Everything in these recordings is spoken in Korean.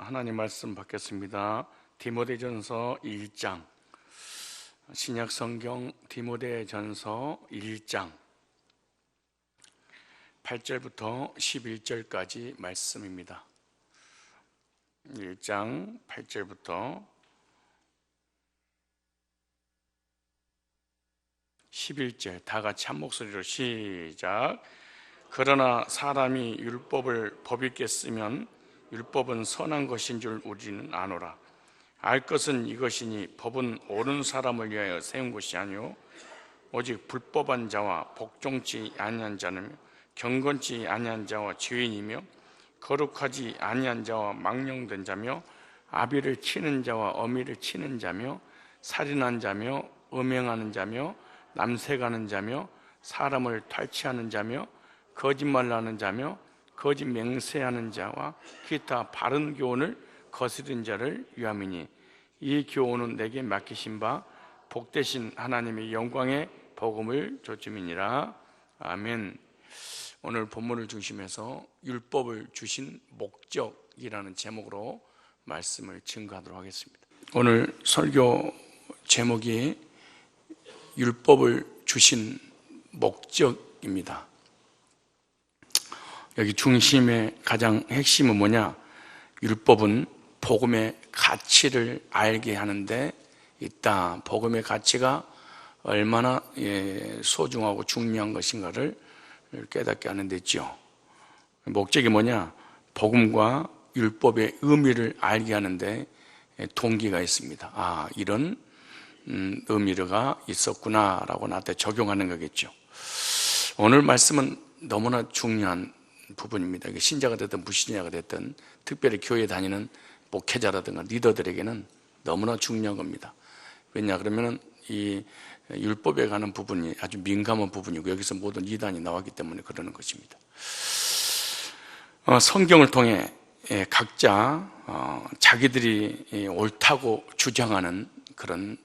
하나님 말씀 받겠습니다. 디모데전서 1장, 신약 성경 디모데전서 1장 8절부터 11절까지 말씀입니다. 1장 8절부터 11절 다 같이 한 목소리로 시작. 그러나 사람이 율법을 법 있게 쓰면 율법은 선한 것인 줄 우리는 아노라. 알 것은 이것이니 법은 옳은 사람을 위하여 세운 것이 아니요 오직 불법한 자와 복종치 아니한 자며 경건치 아니한 자와 죄인이며 거룩하지 아니한 자와 망령된 자며 아비를 치는 자와 어미를 치는 자며 살인한 자며 음행하는 자며 남색하는 자며 사람을 탈취하는 자며 거짓말하는 자며 거짓 맹세하는 자와 기타 바른 교훈을 거스린 자를 위함이니 이 교훈은 내게 맡기신 바 복되신 하나님의 영광의 복음을 조쯤이니라. 아멘. 오늘 본문을 중심해서 율법을 주신 목적이라는 제목으로 말씀을 증거하도록 하겠습니다. 오늘 설교 제목이 율법을 주신 목적입니다. 여기 중심의 가장 핵심은 뭐냐? 율법은 복음의 가치를 알게 하는데 있다. 복음의 가치가 얼마나 소중하고 중요한 것인가를 깨닫게 하는 데 있죠. 목적이 뭐냐? 복음과 율법의 의미를 알게 하는데 동기가 있습니다. 이런 의미가 있었구나 라고 나한테 적용하는 거겠죠. 오늘 말씀은 너무나 중요한 부분입니다. 신자가 됐든 불신자가 됐든 특별히 교회에 다니는 목회자라든가 리더들에게는 너무나 중요한 겁니다. 왜냐 그러면 이 율법에 관한 부분이 아주 민감한 부분이고 여기서 모든 이단이 나왔기 때문에 그러는 것입니다. 성경을 통해 각자 자기들이 옳다고 주장하는 그런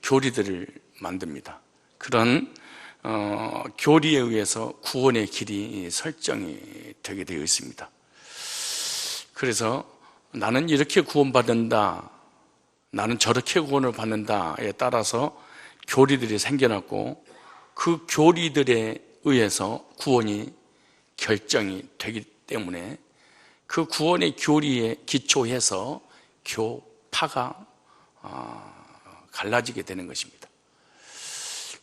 교리들을 만듭니다. 그런 교리에 의해서 구원의 길이 설정이 되게 되어 있습니다. 그래서 나는 이렇게 구원받는다, 나는 저렇게 구원을 받는다에 따라서 교리들이 생겨났고 그 교리들에 의해서 구원이 결정이 되기 때문에 그 구원의 교리에 기초해서 교파가 갈라지게 되는 것입니다.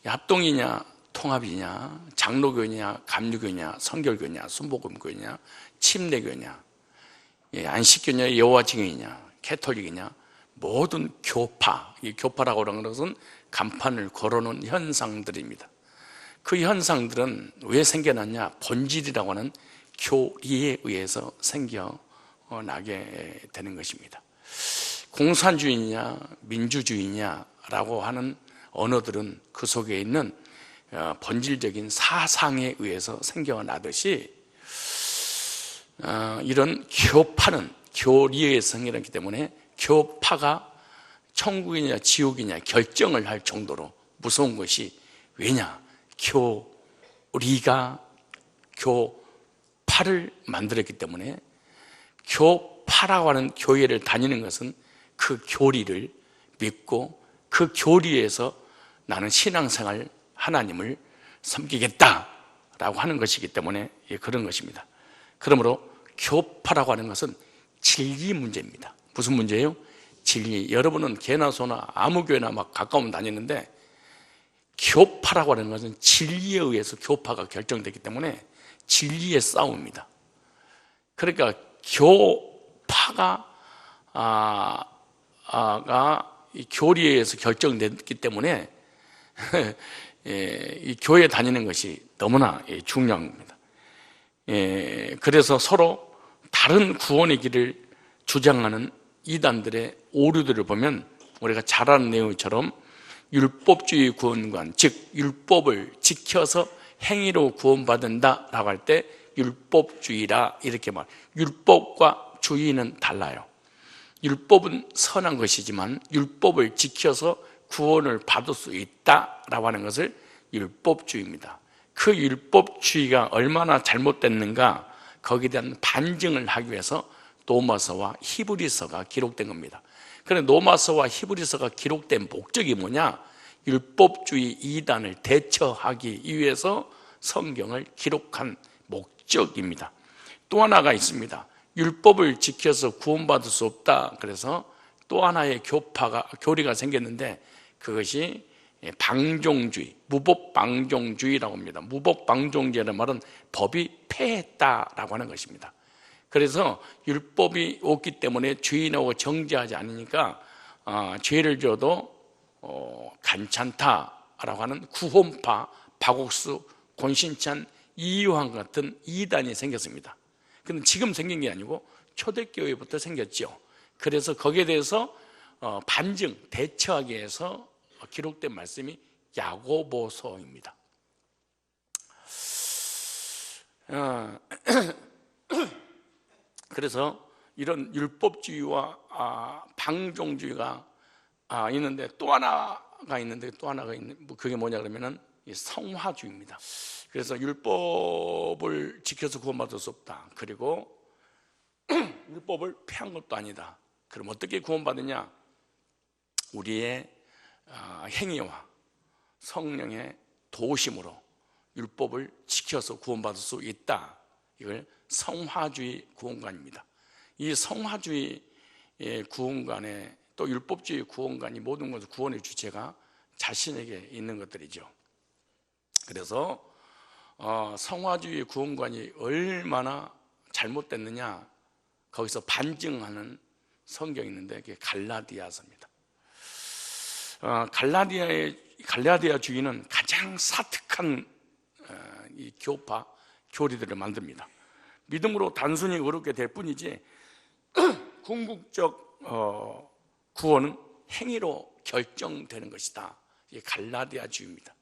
합동이냐 통합이냐, 장로교냐, 감리교냐, 성결교냐, 순복음교냐, 침례교냐, 안식교냐, 여호와 증인이냐, 캐톨릭이냐, 모든 교파, 이 교파라고 하는 것은 간판을 걸어놓은 현상들입니다. 그 현상들은 왜 생겨났냐? 본질이라고 하는 교리에 의해서 생겨나게 되는 것입니다. 공산주의냐, 민주주의냐라고 하는 언어들은 그 속에 있는 본질적인 사상에 의해서 생겨나듯이 이런 교파는 교리에 의해서 생겨났기 때문에 교파가 천국이냐 지옥이냐 결정을 할 정도로 무서운 것이 왜냐? 교리가 교파를 만들었기 때문에 교파라고 하는 교회를 다니는 것은 그 교리를 믿고 그 교리에서 나는 신앙생활 하나님을 섬기겠다라고 하는 것이기 때문에 그런 것입니다. 그러므로 교파라고 하는 것은 진리 문제입니다. 무슨 문제예요? 진리. 여러분은 개나 소나 아무 교회나 막 가까우면 다니는데 교파라고 하는 것은 진리에 의해서 교파가 결정되기 때문에 진리의 싸움입니다. 그러니까 교파가 이 교리에 의해서 결정됐기 때문에 이 교회에 다니는 것이 너무나 중요한 겁니다. 그래서 서로 다른 구원의 길을 주장하는 이단들의 오류들을 보면 우리가 잘 아는 내용처럼 율법주의 구원관, 즉 율법을 지켜서 행위로 구원받는다라고 할 때 율법주의라 이렇게 말. 율법과 주의는 달라요. 율법은 선한 것이지만 율법을 지켜서 구원을 받을 수 있다라고 하는 것을 율법주의입니다. 그 율법주의가 얼마나 잘못됐는가, 거기에 대한 반증을 하기 위해서 로마서와 히브리서가 기록된 겁니다. 그런데 로마서와 히브리서가 기록된 목적이 뭐냐? 율법주의 이단을 대처하기 위해서 성경을 기록한 목적입니다. 또 하나가 있습니다. 율법을 지켜서 구원받을 수 없다. 그래서 또 하나의 교리가 생겼는데 그것이 방종주의, 무법방종주의라고 합니다. 무법방종주의라는 말은 법이 패했다라고 하는 것입니다. 그래서 율법이 없기 때문에 주인하고 정죄하지 않으니까 죄를 져도 괜찮다라고 하는 구원파, 박옥수, 권신찬, 이유한 같은 이단이 생겼습니다. 근데 지금 생긴 게 아니고 초대교회부터 생겼죠. 그래서 거기에 대해서 반증, 대처하기 위해서 기록된 말씀이 야고보서입니다. 그래서 이런 율법주의와 방종주의가 있는데 또 하나가 있는데 그게 뭐냐 그러면은 성화주의입니다. 그래서 율법을 지켜서 구원받을 수 없다. 그리고 율법을 폐한 것도 아니다. 그럼 어떻게 구원받느냐? 우리의 행위와 성령의 도우심으로 율법을 지켜서 구원받을 수 있다. 이걸 성화주의 구원관입니다. 이 성화주의 구원관에 또 율법주의 구원관이 모든 것을 구원의 주체가 자신에게 있는 것들이죠. 그래서 성화주의 구원관이 얼마나 잘못됐느냐 거기서 반증하는 성경이 있는데 그게 갈라디아서입니다. 갈라디아 주의는 가장 사특한 이 교리들을 만듭니다. 믿음으로 단순히 의롭게 될 뿐이지 궁극적 구원은 행위로 결정되는 것이다. 이게 갈라디아주의입니다.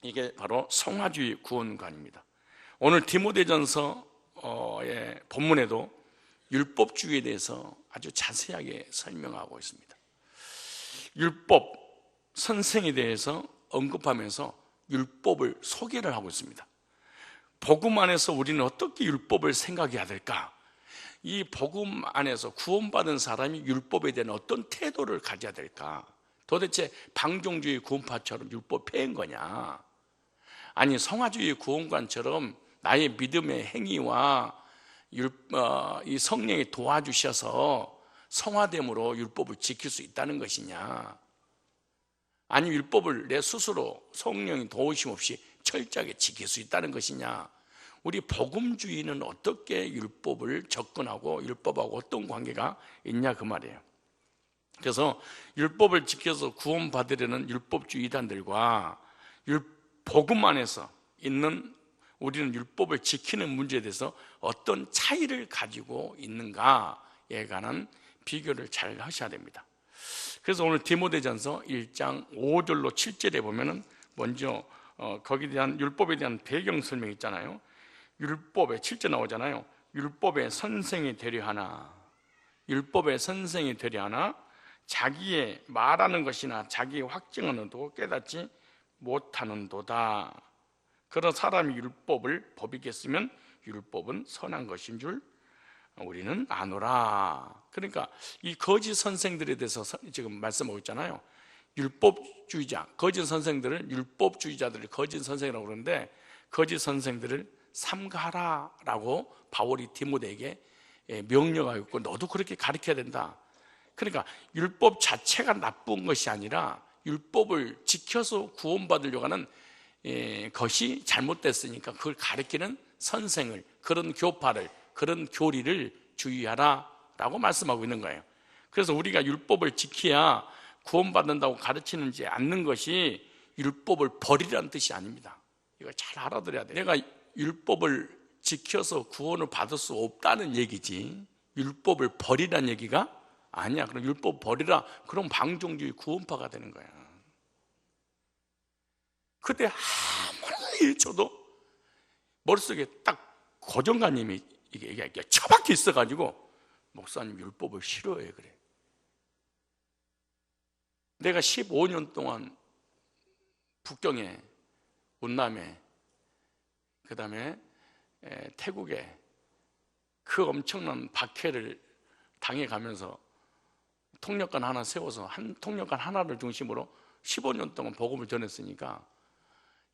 이게 바로 성화주의 구원관입니다. 오늘 디모데전서의 본문에도 율법주의에 대해서 아주 자세하게 설명하고 있습니다. 율법 선생에 대해서 언급하면서 율법을 소개를 하고 있습니다. 복음 안에서 우리는 어떻게 율법을 생각해야 될까? 이 복음 안에서 구원받은 사람이 율법에 대한 어떤 태도를 가져야 될까? 도대체 방종주의 구원파처럼 율법 폐한 거냐? 아니 성화주의 구원관처럼 나의 믿음의 행위와 이 성령이 도와주셔서 성화됨으로 율법을 지킬 수 있다는 것이냐? 아니 율법을 내 스스로 성령이 도우심 없이 철저하게 지킬 수 있다는 것이냐? 우리 복음주의는 어떻게 율법을 접근하고 율법하고 어떤 관계가 있냐 그 말이에요. 그래서 율법을 지켜서 구원받으려는 율법주의 이단들과 복음 안에서 있는 우리는 율법을 지키는 문제에 대해서 어떤 차이를 가지고 있는가에 관한 비교를 잘 하셔야 됩니다. 그래서 오늘 디모데전서 1장 5절로 7절에 보면은 먼저 거기에 대한 율법에 대한 배경 설명이 있잖아요. 율법에 7절 나오잖아요. 율법의 선생이 되려 하나, 율법의 선생이 되려 하나 자기의 말하는 것이나 자기의 확증하는도 깨닫지 못하는도다. 그런 사람이 율법을 법이겠으면 율법은 선한 것인 줄 우리는 아노라. 그러니까 이 거짓 선생들에 대해서 지금 말씀하고 있잖아요. 율법주의자, 거짓 선생들을 율법주의자들을 거짓 선생이라고 그러는데 거짓 선생들을 삼가하라라고 바울이 디모데에게 명령하고 있고 너도 그렇게 가르쳐야 된다. 그러니까 율법 자체가 나쁜 것이 아니라 율법을 지켜서 구원받으려고 하는 것이 잘못됐으니까 그걸 가르치는 선생을, 그런 교파를, 그런 교리를 주의하라 라고 말씀하고 있는 거예요. 그래서 우리가 율법을 지켜야 구원받는다고 가르치는지 않는 것이 율법을 버리라는 뜻이 아닙니다. 이걸 잘 알아들어야 돼요. 내가 율법을 지켜서 구원을 받을 수 없다는 얘기지 율법을 버리라는 얘기가 아니야. 그럼 율법 버리라. 그럼 방종주의 구원파가 되는 거야. 그때 아무리 일쳐도 머릿속에 딱 고정관념이 이게 처박혀 있어가지고 목사님 율법을 싫어해 그래. 내가 15년 동안 북경에, 운남에, 그 다음에 태국에 그 엄청난 박해를 당해가면서 통역관 하나 세워서 한 통역관 하나를 중심으로 15년 동안 복음을 전했으니까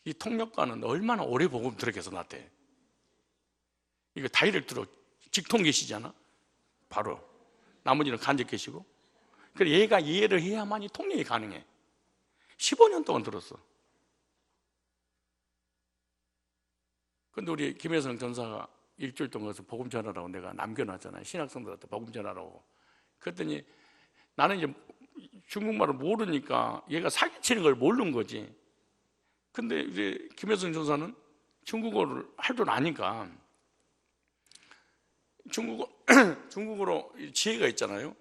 이 통역관은 얼마나 오래 복음 들어가서 났대. 이거 다이렉트로 직통 계시잖아. 바로 나머지는 간접 계시고. 그래 얘가 이해를 해야만이 통역이 가능해. 15년 동안 들었어. 근데 우리 김혜성 전사가 일주일 동안 가서 복음 전하라고 내가 남겨놨잖아요. 신학생들한테 복음 전하라고. 그랬더니 나는 이제 중국말을 모르니까 얘가 사기치는 걸 모르는 거지. 근데 이제 김혜성 전사는 중국어를 할 줄 아니까 중국어로 지혜가 있잖아요.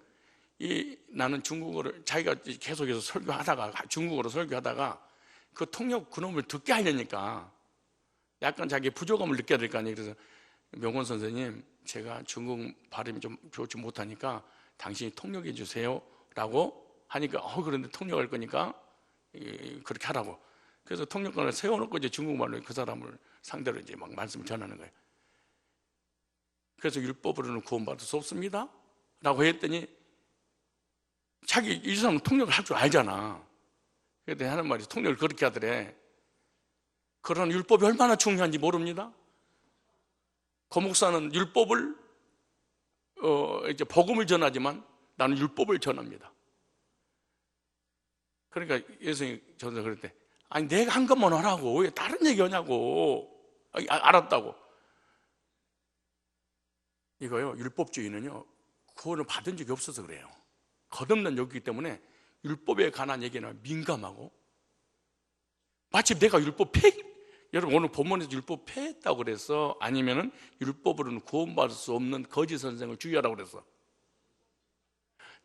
나는 중국어를 자기가 계속해서 설교하다가 중국어로 설교하다가 그 통역 그놈을 듣게 하려니까 약간 자기 부족함을 느껴야 될 거 아니에요. 그래서 명원 선생님, 제가 중국 발음이 좀 좋지 못하니까 당신이 통역해 주세요 라고 하니까 그런데 통역할 거니까 그렇게 하라고. 그래서 통역관을 세워놓고 이제 중국말로 그 사람을 상대로 이제 막 말씀을 전하는 거예요. 그래서 율법으로는 구원받을 수 없습니다 라고 했더니 자기 이 사람은 통역을 할 줄 알잖아. 그랬더니 하는 말이 통역을 그렇게 하더래. 그런 율법이 얼마나 중요한지 모릅니다. 고 목사는 율법을 이제 복음을 전하지만 나는 율법을 전합니다. 그러니까 예수님이 전사 그랬대. 아니 내가 한 것만 하라고 왜 다른 얘기 하냐고. 알았다고. 이거요, 율법주의는요 구원을 받은 적이 없어서 그래요. 거듭난 욕이기 때문에 율법에 관한 얘기는 민감하고, 마치 내가 율법 여러분 오늘 본문에서 율법 폐했다고 그래서, 아니면은 율법으로는 구원받을 수 없는 거짓 선생을 주의하라고 그랬어.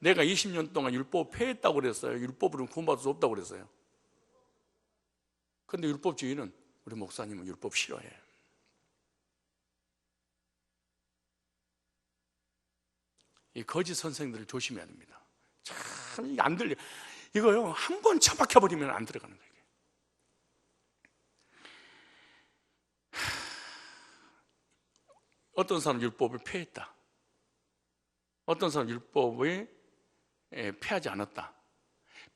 내가 20년 동안 율법 폐했다고 그랬어요. 율법으로는 구원받을 수 없다고 그랬어요. 근데 율법주의는, 우리 목사님은 율법 싫어해. 이 거짓 선생들을 조심해야 됩니다. 참 이게 안 들려. 이거요 한 번 처박혀버리면 안 들어가는 거예요. 어떤 사람은 율법을 폐했다. 어떤 사람은 율법을 폐하지 않았다.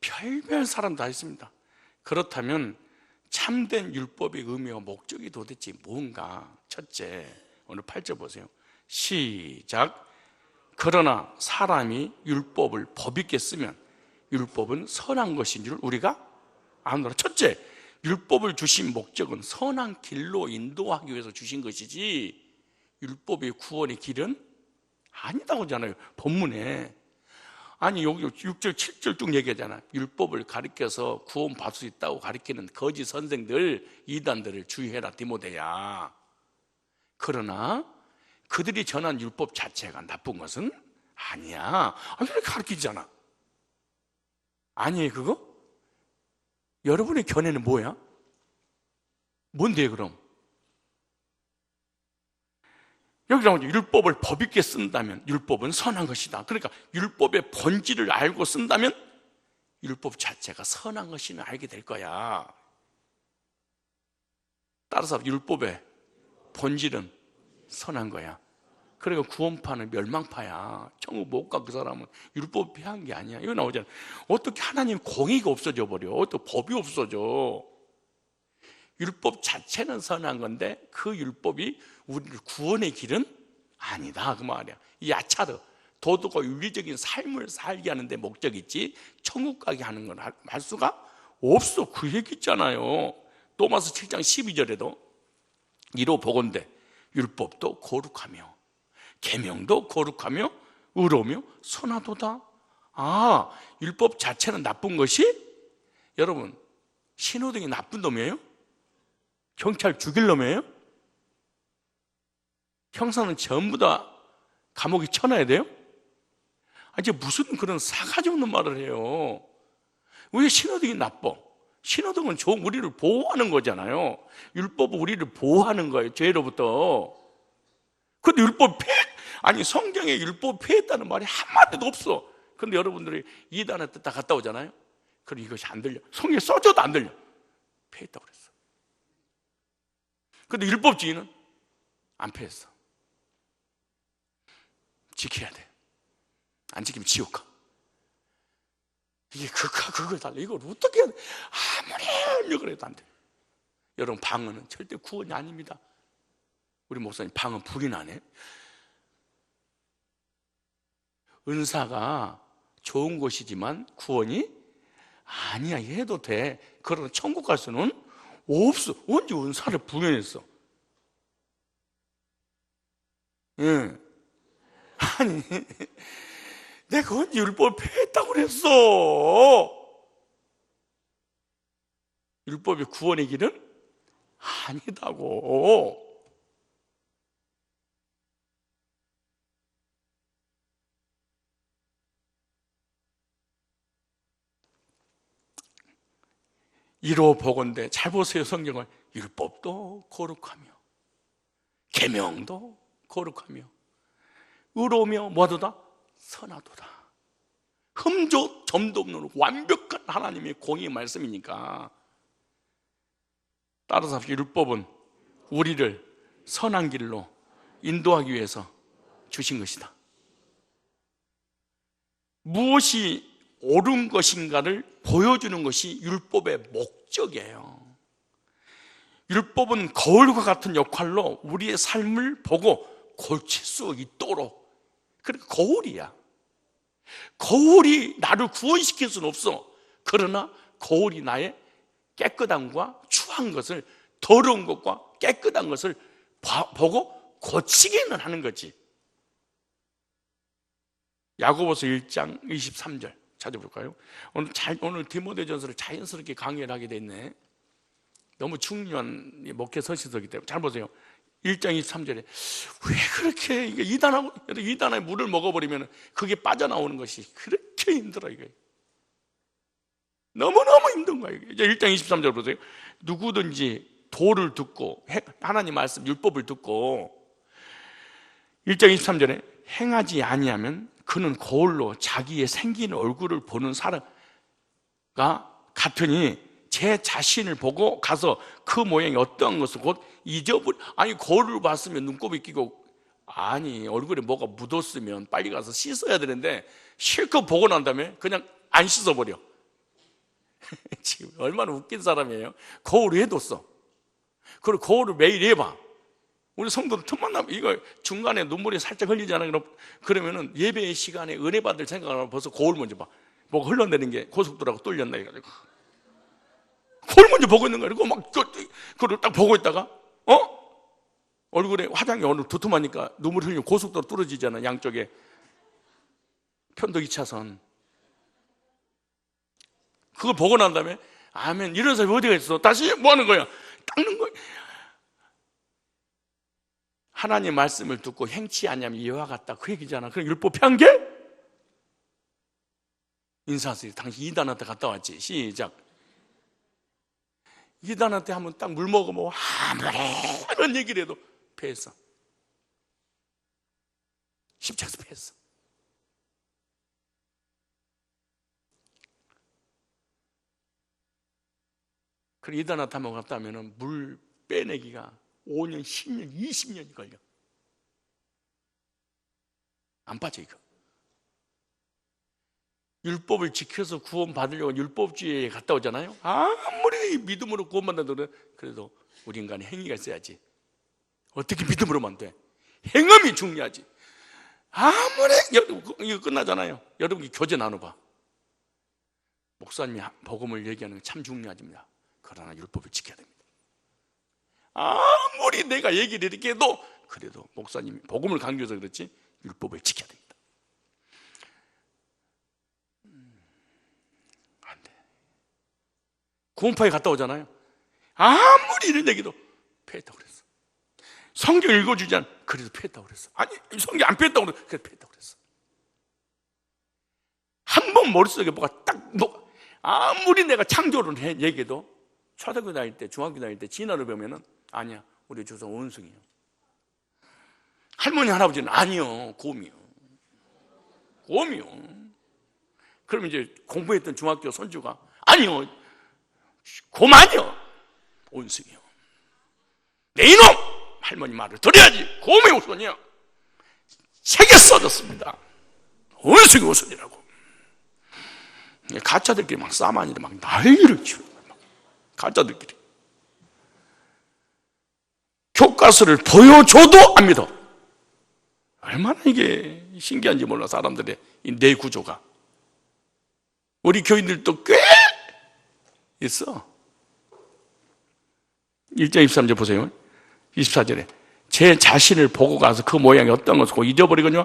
별별 사람 다 있습니다. 그렇다면 참된 율법의 의미와 목적이 도대체 뭔가? 첫째, 오늘 8절 보세요. 시작. 그러나 사람이 율법을 법 있게 쓰면 율법은 선한 것인 줄 우리가 아노라. 첫째, 율법을 주신 목적은 선한 길로 인도하기 위해서 주신 것이지 율법의 구원의 길은 아니다고 하잖아요. 본문에. 아니 여기 6절 7절 쭉 얘기하잖아. 율법을 가르쳐서 구원받을 수 있다고 가르치는 거짓 선생들, 이단들을 주의해라 디모데야. 그러나 그들이 전한 율법 자체가 나쁜 것은 아니야. 그렇게 가르치잖아. 아니에요 그거? 여러분의 견해는 뭐야? 뭔데 그럼? 여기 나오죠. 율법을 법 있게 쓴다면 율법은 선한 것이다. 그러니까 율법의 본질을 알고 쓴다면 율법 자체가 선한 것이는 알게 될 거야. 따라서 율법의 본질은 선한 거야. 그러니까 구원파는 멸망파야. 천국 못 가. 그 사람은 율법 폐한 게 아니야. 이거 나오잖아. 어떻게 하나님 공의가 없어져 버려? 어떻게 법이 없어져? 율법 자체는 선한 건데 그 율법이 우리를 구원의 길은 아니다 그 말이야. 이 야차르, 도덕과 윤리적인 삶을 살게 하는 데 목적이 있지 천국 가게 하는 건 할 수가 없어. 그 얘기 있잖아요. 로마서 7장 12절에도 이로 보건대 율법도 거룩하며 계명도 거룩하며 의로우며 선하도다. 율법 자체는 나쁜 것이, 여러분 신호등이 나쁜 놈이에요? 경찰 죽일 놈이에요? 형사는 전부 다 감옥에 쳐놔야 돼요? 이제 무슨 그런 사가지 없는 말을 해요. 왜 신호등이 나빠? 신호등은 우리를 보호하는 거잖아요. 율법은 우리를 보호하는 거예요, 죄로부터. 근데 율법 성경에 율법 폐했다는 말이 한마디도 없어. 근데 여러분들이 이단에 다 갔다 오잖아요. 그럼 이것이 안 들려. 성경에 써줘도 안 들려. 폐했다고 그랬어. 근데 율법주의는 안 패했어. 지켜야 돼. 안 지키면 지옥 가. 이게 그걸 달라. 이걸 어떻게 해야 돼? 아무리 하려고 해도 안 돼. 여러분, 방언은 절대 구원이 아닙니다. 우리 목사님, 방언 불이 나네. 은사가 좋은 것이지만 구원이 아니야. 해도 돼. 그러나 천국 갈 수는 없어. 언제 은사를 부여했어? 예. 아니, 내가 언제 율법을 폐했다고 그랬어? 율법이 구원의 길은 아니다고. 이로 보건대, 잘 보세요. 성경을. 율법도 거룩하며 계명도 거룩하며 의로우며 뭐하도다? 선하도다. 흠조 점도 없는 완벽한 하나님의 공의의 말씀이니까, 따라서 율법은 우리를 선한 길로 인도하기 위해서 주신 것이다. 무엇이 옳은 것인가를 보여주는 것이 율법의 목적이에요. 율법은 거울과 같은 역할로 우리의 삶을 보고 고칠 수 있도록, 그러니까 거울이야. 거울이 나를 구원시킬 수는 없어. 그러나 거울이 나의 깨끗함과 추한 것을, 더러운 것과 깨끗한 것을 보고 고치기는 하는 거지. 야고보서 1장 23절 찾아볼까요? 오늘 디모데전서를 자연스럽게 강의를 하게 됐네. 너무 중요한 목회 서신서이기 때문에 잘 보세요. 1장 23절에 왜 그렇게 이단에 물을 먹어버리면 그게 빠져나오는 것이 그렇게 힘들어. 이게 너무너무 힘든 거예요. 이제 1장 23절 보세요. 누구든지 도를 듣고, 하나님 말씀 율법을 듣고, 1장 23절에 행하지 아니하면 그는 거울로 자기의 생긴 얼굴을 보는 사람과 같으니 제 자신을 보고 가서 그 모양이 어떠한 것을 곧 잊어버려. 아니, 거울을 봤으면 눈곱이 끼고, 아니 얼굴에 뭐가 묻었으면 빨리 가서 씻어야 되는데 실컷 보고 난 다음에 그냥 안 씻어버려. 지금 얼마나 웃긴 사람이에요. 거울을 해뒀어. 그리고 거울을 매일 해봐. 우리 성도들 틈만 나면 이거 중간에 눈물이 살짝 흘리잖아요. 그러면은 예배의 시간에 은혜 받을 생각을 하면 벌써 거울 먼저 봐. 뭐가 흘러내리는 게 고속도로가 뚫렸나 해가지고 거울 먼저 보고 있는 거야. 그리고 막 그걸 딱 보고 있다가 얼굴에 화장이 오늘 두툼하니까 눈물 흘리면 고속도로 뚫어지잖아. 양쪽에 편도 2차선. 그걸 보고 난 다음에 아멘, 이런 사람이 어디가 있어? 다시 뭐 하는 거야? 닦는 거야. 하나님 말씀을 듣고 행치 아니하면 이와 같다, 그 얘기잖아. 그럼 율법 폐한 게? 인사하세요. 당신 이단한테 갔다 왔지. 시작. 이단한테 한번 딱 물 먹으면 아무런 얘기를 해도 패했어. 십자가에서 패했어. 그럼 이단한테 한번 갔다 하면 물 빼내기가 5년, 10년, 20년이 걸려. 안 빠져 이거. 율법을 지켜서 구원받으려고 율법주의에 갔다 오잖아요. 아무리 믿음으로 구원받는다도 그래도 우리 인간에 행위가 있어야지. 어떻게 믿음으로만 돼? 행함이 중요하지. 아무리 이거 끝나잖아요. 여러분이 교제 나눠봐. 목사님이 복음을 얘기하는 게 참 중요하십니다. 그러나 율법을 지켜야 됩니다. 아무리 내가 얘기를 이렇게 해도 그래도 목사님이 복음을 강조해서 그렇지 율법을 지켜야 됩니다. 안 돼. 구원파에 갔다 오잖아요. 아무리 이런 얘기도 패했다고 그랬어. 성경 읽어주지 않아. 그래도 패했다고 그랬어. 아니, 성경 안 패했다고 그랬어. 그래도 패했다고 그랬어. 한 번 머릿속에 뭐가 딱 아무리 내가 창조를 얘기해도 초등학교 다닐 때, 중학교 다닐 때 진화를 배우면은 아니야, 우리 조상 원숭이요. 할머니 할아버지는 아니요, 곰이요. 그럼 이제 공부했던 중학교 손주가 아니요, 곰 아니요, 원숭이요. 내 이놈 할머니 말을 들어야지. 그음의 우선이야. 책에 써졌습니다. 어느 속의 우선이라고. 가짜들끼리 막 싸만이를 막 난리를 치고 가짜들끼리 교과서를 보여줘도 안 믿어. 얼마나 이게 신기한지 몰라. 사람들의 이 뇌 구조가. 우리 교인들도 꽤 있어. 1장 23절 보세요. 24절에 제 자신을 보고 가서 그 모양이 어떤 것을 잊어버리거든요.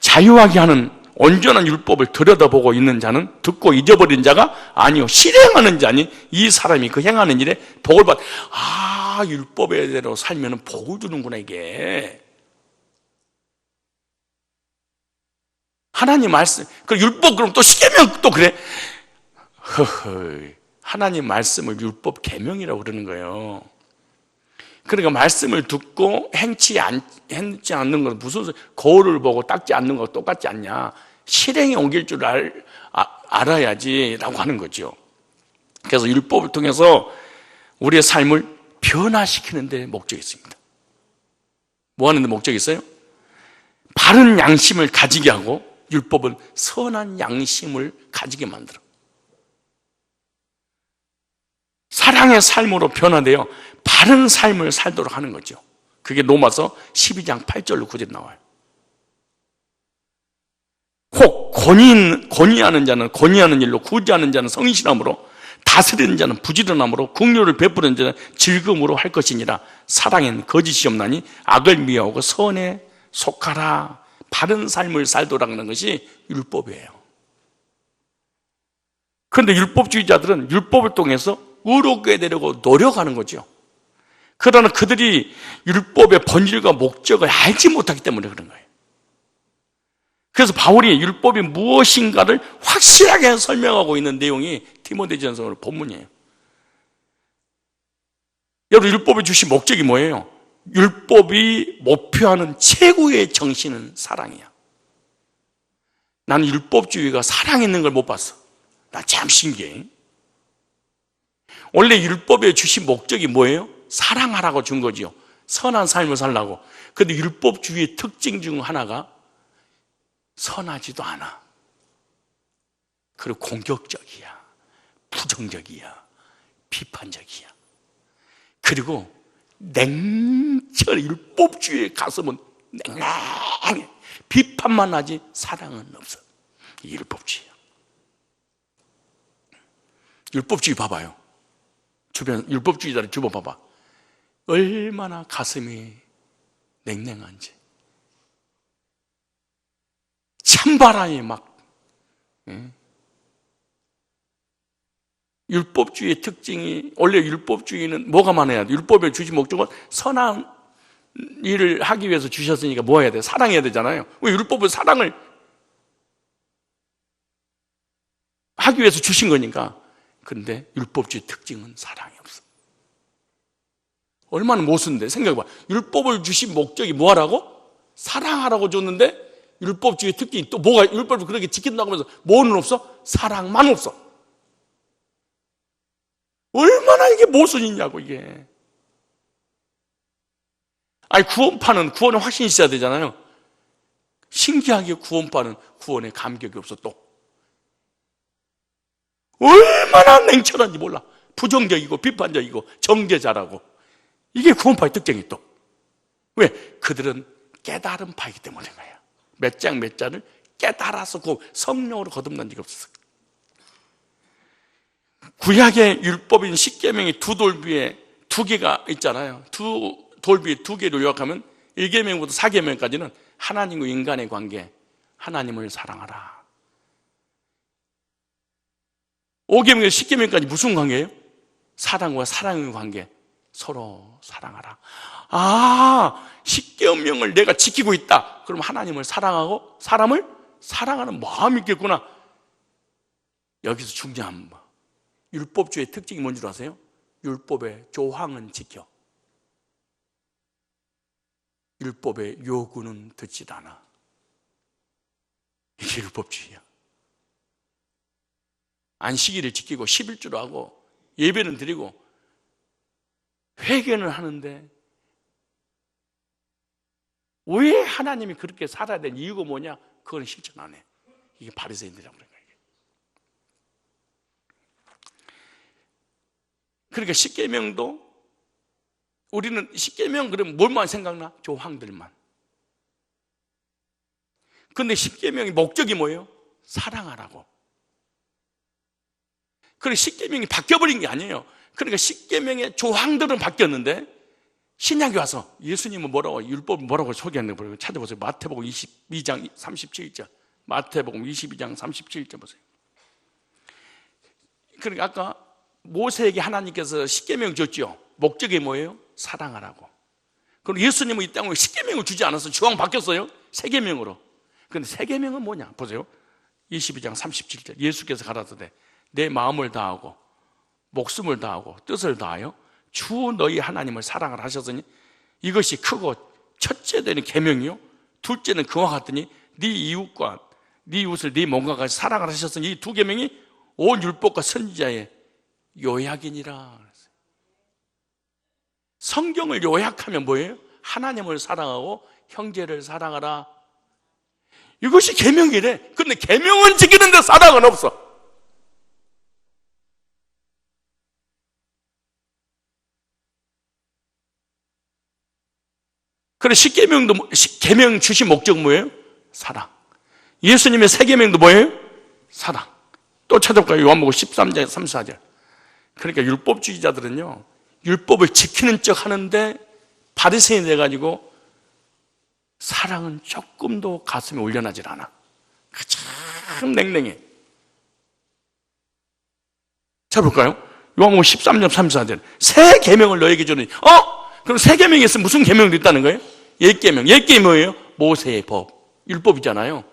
자유하게 하는 온전한 율법을 들여다보고 있는 자는 듣고 잊어버린 자가 아니요 실행하는 자니 이 사람이 그 행하는 일에 복을 받. 아, 율법에대로 살면 복을 주는구나. 이게 하나님 말씀. 그 율법 그럼 또 십계명 또 그래. 하나님 말씀을 율법 계명이라고 그러는 거예요. 그러니까 말씀을 듣고 행치 않는 건 무슨 소리? 거울을 보고 닦지 않는 거 똑같지 않냐? 실행에 옮길 줄 알아야지라고 하는 거죠. 그래서 율법을 통해서 우리의 삶을 변화시키는 데 목적이 있습니다. 뭐 하는 데 목적이 있어요? 바른 양심을 가지게 하고 율법은 선한 양심을 가지게 만들어. 사랑의 삶으로 변화되어 바른 삶을 살도록 하는 거죠. 그게 로마서 12장 8절로 9절 나와요. 혹 권위하는 자는 권위하는 일로, 구제하는 자는 성실함으로, 다스리는 자는 부지런함으로, 긍휼을 베푸는 자는 즐거움으로 할 것이니라. 사랑엔 거짓이 없나니 악을 미워하고 선에 속하라. 바른 삶을 살도록 하는 것이 율법이에요. 그런데 율법주의자들은 율법을 통해서 의롭게 되려고 노력하는 거죠. 그러나 그들이 율법의 본질과 목적을 알지 못하기 때문에 그런 거예요. 그래서 바울이 율법이 무엇인가를 확실하게 설명하고 있는 내용이 디모데전서 본문이에요. 여러분, 율법이 주신 목적이 뭐예요? 율법이 목표하는 최고의 정신은 사랑이야. 나는 율법주의가 사랑 있는 걸 못 봤어. 나 참 신기해. 원래 율법에 주신 목적이 뭐예요? 사랑하라고 준 거지요. 선한 삶을 살라고. 그런데 율법주의의 특징 중 하나가 선하지도 않아. 그리고 공격적이야. 부정적이야. 비판적이야. 그리고 냉철해. 율법주의의 가슴은 냉랭해. 비판만 하지 사랑은 없어. 이 율법주의야. 율법주의 봐봐요. 주변 율법주의자를 주변 봐봐. 얼마나 가슴이 냉랭한지. 찬바람이 막. 율법주의의 특징이, 원래 율법주의는 뭐가 많아야 돼? 율법에 주신 목적은 선한 일을 하기 위해서 주셨으니까 뭐 해야 돼? 사랑해야 되잖아요. 왜 율법은 사랑을 하기 위해서 주신 거니까. 그런데 율법주의 특징은 사랑이 없어. 얼마나 모순돼. 생각해봐. 율법을 주신 목적이 뭐 하라고? 사랑하라고 줬는데 율법주의 특징이 또 뭐가, 율법을 그렇게 지킨다고 하면서 뭐는 없어? 사랑만 없어. 얼마나 이게 모순이냐고, 이게. 아니, 구원은 확신이 있어야 되잖아요. 신기하게 구원파는 구원에 감격이 없어, 또. 얼마나 냉철한지 몰라. 부정적이고 비판적이고 정죄자라고. 이게 구원파의 특징이 또. 왜? 그들은 깨달은 파이기 때문인 거야. 몇 장 몇 장을 깨달아서 그 성령으로 거듭난 적이 없었어. 구약의 율법인 십계명이 두 돌비에 두 개가 있잖아요. 두 돌비에 두 개로 요약하면 1계명부터 4계명까지는 하나님과 인간의 관계, 하나님을 사랑하라. 5계명에서 10계명까지 무슨 관계예요? 사랑과 사랑의 관계, 서로 사랑하라. 아, 10계명을 내가 지키고 있다. 그럼 하나님을 사랑하고 사람을 사랑하는 마음이 있겠구나. 여기서 중요한 거. 율법주의 특징이 뭔 줄 아세요? 율법의 조항은 지켜. 율법의 요구는 듣지 않아. 이게 율법주의야. 안식일을 지키고 11주를 하고 예배는 드리고 회개는 하는데 왜 하나님이 그렇게 살아야 되는 이유가 뭐냐? 그건 실천 안 해. 이게 바리새인들이라고 그런 거예요. 그러니까 십계명도, 우리는 십계명 그러면 뭘만 생각나? 조항들만. 근데 십계명의 목적이 뭐예요? 사랑하라고. 그리고 십계명이 바뀌어버린 게 아니에요. 그러니까 십계명의 조항들은 바뀌었는데 신약에 와서 예수님은 뭐라고, 율법은 뭐라고 소개하는가 찾아보세요. 마태복음 22장 37절. 마태복음 22장 37절 보세요. 그러니까 아까 모세에게 하나님께서 십계명 줬죠. 목적이 뭐예요? 사랑하라고. 그럼 예수님은 이 땅에 십계명을 주지 않아서 조항 바뀌었어요. 세 계명으로. 그런데 세 계명은 뭐냐? 보세요. 22장 37절. 예수께서 가라사대 내 마음을 다하고 목숨을 다하고 뜻을 다하여 주 너희 하나님을 사랑을 하셨으니 이것이 크고 첫째 되는 계명이요, 둘째는 그와 같으니 네 이웃과 네 이웃을 네 몸과 같이 사랑을 하셨으니 이 두 계명이 온 율법과 선지자의 요약이니라. 성경을 요약하면 뭐예요? 하나님을 사랑하고 형제를 사랑하라. 이것이 계명이래. 그런데 계명은 지키는데 사랑은 없어. 그래, 십계명도, 계명 주신 목적 뭐예요? 사랑. 예수님의 세 계명도 뭐예요? 사랑. 또 찾아볼까요? 요한복음 13장 34절. 그러니까 율법주의자들은요, 율법을 지키는 척 하는데 바리새인이 돼가지고 사랑은 조금도 가슴에 올려나질 않아. 참 냉랭해. 자, 볼까요? 요한복음 13장 34절. 새 계명을 너에게 주니, 그럼 새 계명이 있으면 무슨 계명도 있다는 거예요? 옛 계명. 옛 계명이 뭐예요? 모세의 법. 율법이잖아요.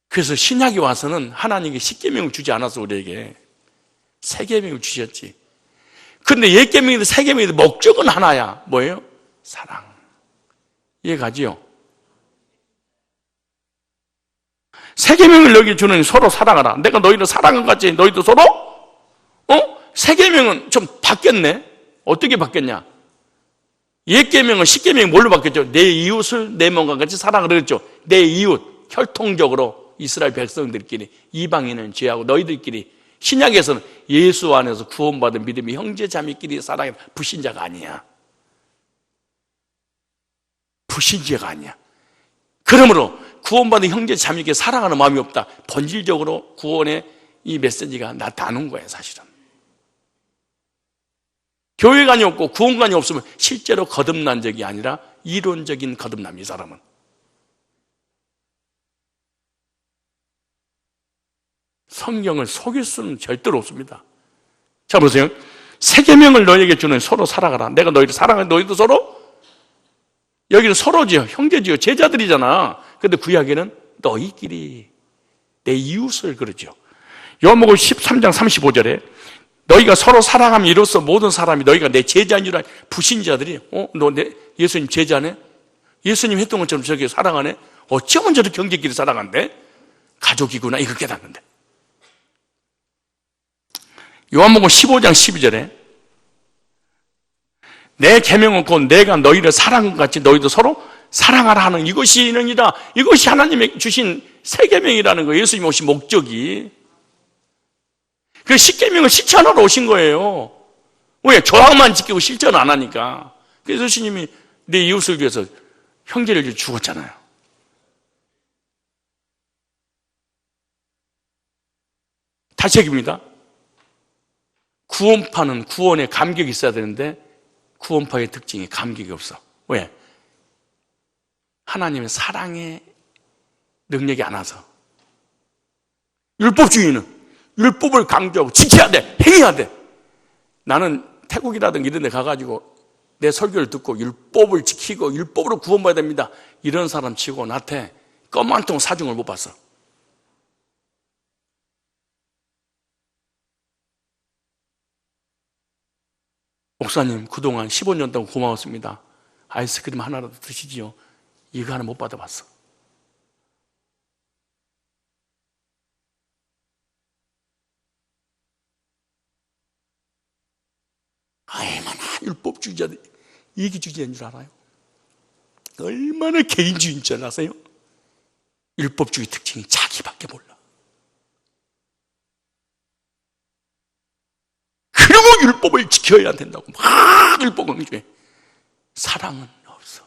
그래서 신약이 와서는 하나님이 십계명을 주지 않아서 우리에게 새 계명을 주셨지. 근데 옛 계명이든 새 계명이든 목적은 하나야. 뭐예요? 사랑. 이해가지요? 새 계명을 너에게 주는 서로 사랑하라. 내가 너희를 사랑한 것 같이 너희도 서로? 새 계명은 좀 바뀌었네. 어떻게 바뀌었냐? 옛 계명은 십계명이 뭘로 바뀌었죠? 내 이웃을 내 몸과 같이 사랑을 그랬죠. 내 이웃, 혈통적으로 이스라엘 백성들끼리, 이방인은 죄하고 너희들끼리. 신약에서는 예수 안에서 구원받은 믿음이 형제 자매끼리 사랑해. 불신자가 아니야. 불신자가 아니야. 그러므로 구원받은 형제 자매에게 사랑하는 마음이 없다. 본질적으로 구원의 이 메시지가 나타나는 거예요, 사실은. 교회관이 없고 구원관이 없으면 실제로 거듭난 적이 아니라 이론적인 거듭남, 이 사람은. 성경을 속일 수는 절대로 없습니다. 자, 보세요. 새 계명을 너희에게 주는 서로 사랑하라. 내가 너희를 사랑해. 너희도 서로? 여기는 서로지요. 형제지요. 제자들이잖아. 근데 구약에는 너희끼리 내 이웃을 그러죠. 요한복음 13장 35절에 너희가 서로 사랑하면 이로써 모든 사람이 너희가 내 제자인 줄 알. 불신자들이 너 내 예수님 제자네? 예수님 했던 것처럼 저렇게 사랑하네? 어쩌면 저렇게 형제끼리 사랑한대? 가족이구나 이거 깨닫는데. 요한복음 15장 12절에 내 계명은 곧 내가 너희를 사랑한 것 같이 너희도 서로 사랑하라 하는 이것이니라. 이것이 하나님이 주신 새 계명이라는 거예요. 예수님 오신 목적이. 그 십계명을 실천하러 오신 거예요. 왜? 조항만 지키고 실천 안 하니까. 그래서 예수님이 내 이웃을 위해서 형제를 죽었잖아요. 다시 얘기입니다. 구원파는 구원에 감격이 있어야 되는데 구원파의 특징이 감격이 없어. 왜? 하나님의 사랑의 능력이 안 와서. 율법주의는 율법을 강조하고 지켜야 돼, 행해야 돼. 나는 태국이라든가 이런 데 가가지고 내 설교를 듣고 율법을 지키고 율법으로 구원받아야 됩니다, 이런 사람 치고 나한테 껌 한 통 사중을 못 봤어. 목사님 그동안 15년 동안 고마웠습니다. 아이스크림 하나라도 드시지요. 이거 하나 못 받아봤어. 얼마나 율법주의자들 이기주의자인 줄 알아요? 얼마나 개인주의인 줄 아세요? 율법주의 특징이 자기밖에 몰라. 그리고 율법을 지켜야 된다고 막 율법 강조해. 사랑은 없어.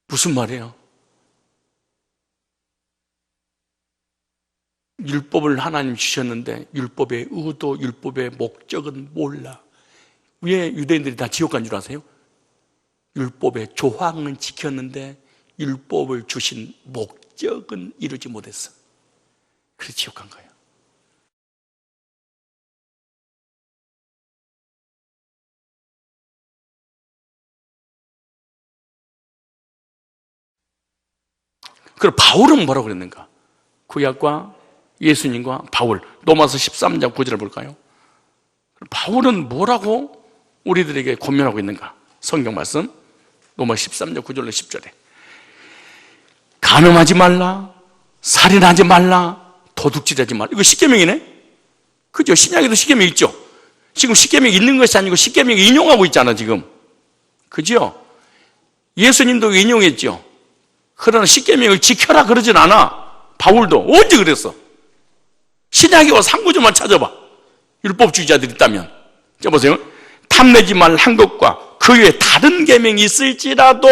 무슨 말이에요? 율법을 하나님 주셨는데 율법의 의도, 율법의 목적은 몰라. 왜 유대인들이 다 지옥 간 줄 아세요? 율법의 조항은 지켰는데 율법을 주신 목적은 이루지 못했어. 그래서 지옥 간 거예요. 그럼 바울은 뭐라고 그랬는가? 구약과 예수님과 바울, 로마서 13장 9절을 볼까요? 바울은 뭐라고 우리들에게 권면하고 있는가? 성경 말씀 로마 13장 9절로 10절에 간음하지 말라, 살인하지 말라, 도둑질하지 말라. 이거 십계명이네? 그죠? 신약에도 십계명 있죠? 지금 십계명 있는 것이 아니고 십계명 인용하고 있잖아 지금. 그죠? 예수님도 인용했죠? 그러나 십계명을 지켜라 그러진 않아. 바울도 언제 그랬어? 신약에 와서 한 구절만 찾아봐. 율법주의자들이 있다면. 자 보세요. 탐내지 말 한 것과 그 외에 다른 계명이 있을지라도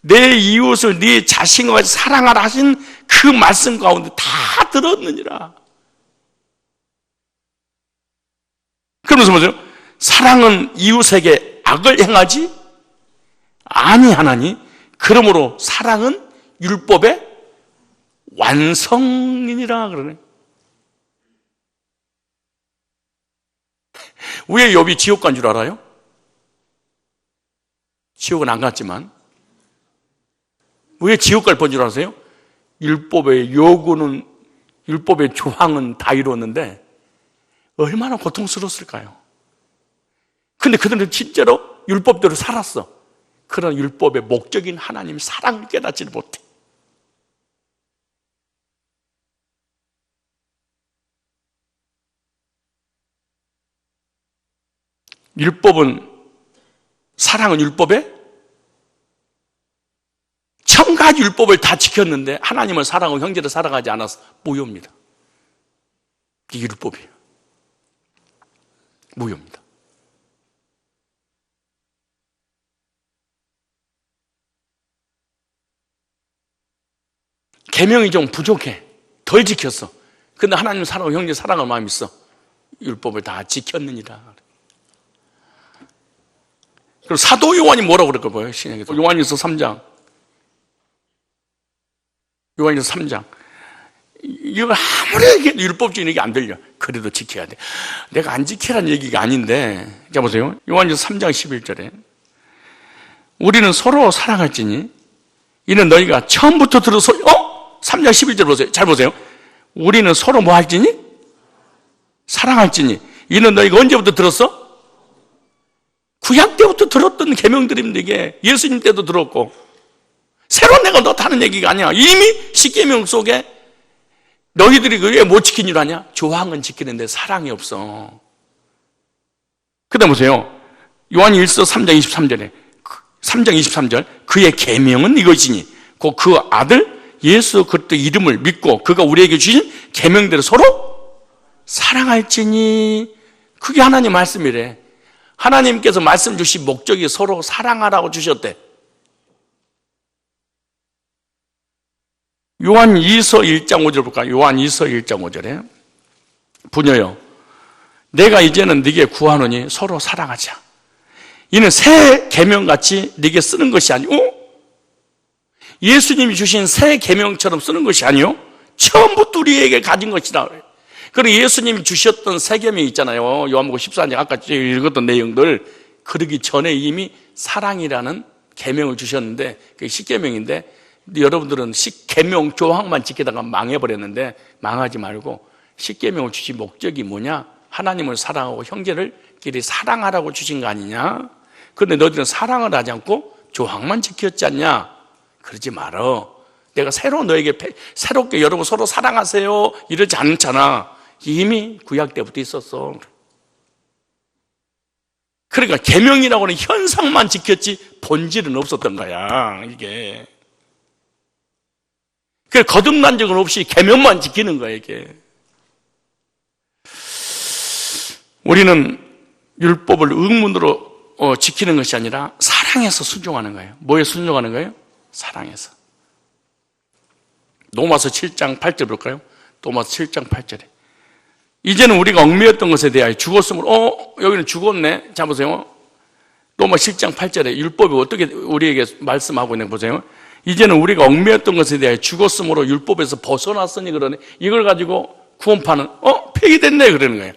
내 이웃을 네 자신과 같이 사랑하라 하신 그 말씀 가운데 다 들었느니라. 그러면서 보세요. 사랑은 이웃에게 악을 행하지 아니하나니 그러므로 사랑은 율법의 완성이니라 그러네. 왜 욥이 지옥 간 줄 알아요? 지옥은 안 갔지만 왜 지옥 갈 뻔 줄 아세요? 율법의 요구는 율법의 조항은 다 이루었는데 얼마나 고통스러웠을까요? 근데 그들은 진짜로 율법대로 살았어. 그러나 율법의 목적인 하나님의 사랑을 깨닫지를 못해. 사랑은 율법에 천 가지 율법을 다 지켰는데 하나님을 사랑하고 형제를 사랑하지 않아서 무효입니다. 이게 율법이에요. 무효입니다. 계명이 좀 부족해. 덜 지켰어. 근데 하나님 사랑하고 형제 사랑할 마음이 있어. 율법을 다 지켰느니라. 그리고 사도 요한이 뭐라고 그럴까 봐요, 신약에서. 요한일서 3장. 요한일서 3장. 이거 아무리 얘기해도 율법주의는 안 들려. 그래도 지켜야 돼. 내가 안 지키라는 얘기가 아닌데. 자, 보세요. 요한일서 3장 11절에. 우리는 서로 사랑할지니, 이는 너희가 처음부터 들어서, 3장 11절 보세요. 잘 보세요. 우리는 서로 뭐 할지니? 사랑할지니. 이는 너희가 언제부터 들었어? 구약 때부터 들었던 계명들입니다. 이게 예수님 때도 들었고 새로 내가 넣다는 얘기가 아니야. 이미 십계명 속에 너희들이 왜 못 지킨 줄 아냐? 조항은 지키는데 사랑이 없어. 그 다음 보세요. 요한일서 3장 23절에 3장 23절 그의 계명은 이것이니 곧 그 아들 예수 그리스도 이름을 믿고 그가 우리에게 주신 계명대로 서로 사랑할지니. 그게 하나님 말씀이래. 하나님께서 말씀 주신 목적이 서로 사랑하라고 주셨대. 요한 2서 1장 5절 볼까요? 요한 2서 1장 5절에 부녀여 내가 이제는 네게 구하노니 서로 사랑하자. 이는 새 계명같이 네게 쓰는 것이 아니오 예수님이 주신 새 계명처럼 쓰는 것이 아니오 처음부터 우리에게 가진 것이다. 그리고 예수님이 주셨던 새 계명이 있잖아요. 요한복음 14장 아까 읽었던 내용들 그러기 전에 이미 사랑이라는 계명을 주셨는데 그게 십계명인데 여러분들은 십계명 조항만 지키다가 망해버렸는데 망하지 말고 십계명을 주신 목적이 뭐냐? 하나님을 사랑하고 형제를끼리 사랑하라고 주신 거 아니냐? 그런데 너희들은 사랑을 하지 않고 조항만 지켰지 않냐? 그러지 말어. 내가 새롭게 여러분 서로 사랑하세요 이러지 않잖아. 이미 구약 때부터 있었어. 그러니까 계명이라고는 현상만 지켰지 본질은 없었던 거야, 이게. 그래, 거듭난 적은 없이 계명만 지키는 거야, 이게. 우리는 율법을 의문으로 지키는 것이 아니라 사랑해서 순종하는 거예요. 뭐에 순종하는 거예요? 사랑해서. 로마서 7장 8절 볼까요? 로마서 7장 8절에 이제는 우리가 얽매였던 것에 대하여 죽었으므로 여기는 죽었네. 자 보세요. 로마 7장 8절에 율법이 어떻게 우리에게 말씀하고 있는 거 보세요. 이제는 우리가 얽매였던 것에 대하여 죽었으므로 율법에서 벗어났으니 그러네. 이걸 가지고 구원파는 폐기됐네 그러는 거예요.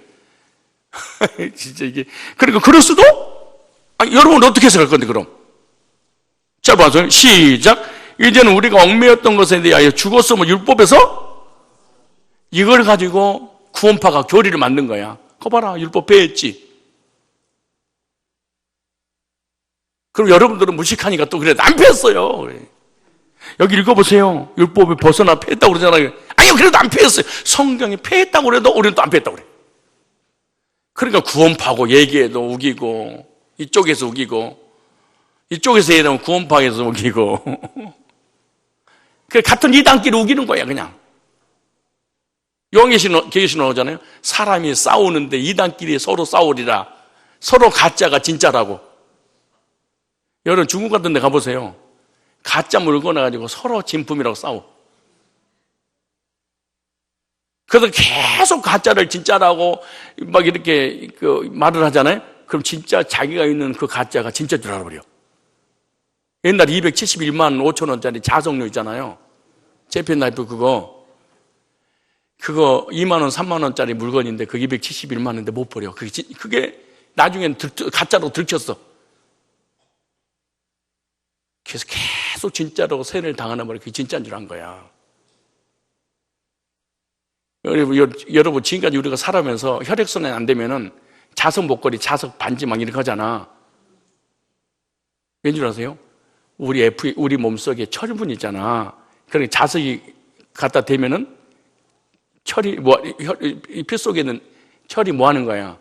진짜 이게 그러니까 그럴 수도? 여러분 어떻게 해석할 건데 그럼? 자 봐서 시작. 이제는 우리가 얽매였던 것에 대하여 죽었으면 율법에서 이걸 가지고 구원파가 교리를 만든 거야. 그거 봐라, 율법 폐했지. 그럼 여러분들은 무식하니까 또 그래 안 폐했어요. 여기 읽어보세요. 율법에 벗어나 폐했다고 그러잖아요. 아니요, 그래도 안 폐했어요. 성경이 폐했다고 그래도 우리는 또 안 폐했다고 그래. 그러니까 구원파고 얘기해도 우기고, 이쪽에서 우기고, 이쪽에서 얘기하면 구원파에서 우기고. 그 같은 이단끼리 우기는 거야, 그냥. 요한계시록 나오잖아요. 사람이 싸우는데 이단끼리 서로 싸우리라. 서로 가짜가 진짜라고. 여러분 중국 같은 데 가보세요. 가짜 물건 가지고 서로 진품이라고 싸워. 그래서 계속 가짜를 진짜라고 막 이렇게 말을 하잖아요. 그럼 진짜 자기가 있는 그 가짜가 진짜인 줄 알아버려. 옛날에 271만 5천 원짜리 자석료 있잖아요. 재팬 나이프 그거 2만 원, 3만 원짜리 물건인데 그 271만 원인데 못 버려. 그게 나중엔 가짜로 들켰어. 그래서 계속 진짜로 세뇌를 당하는 말이 그게 진짜인 줄 안 거야. 여러분 지금까지 우리가 살아면서 혈액순환이 안 되면은 자석 목걸이, 자석 반지 막 이렇게 하잖아. 왠 줄 아세요? 우리 몸속에 철분 있잖아. 그러니까 자석이 갖다 대면은 피 속에 있는 철이 뭐 하는 거야?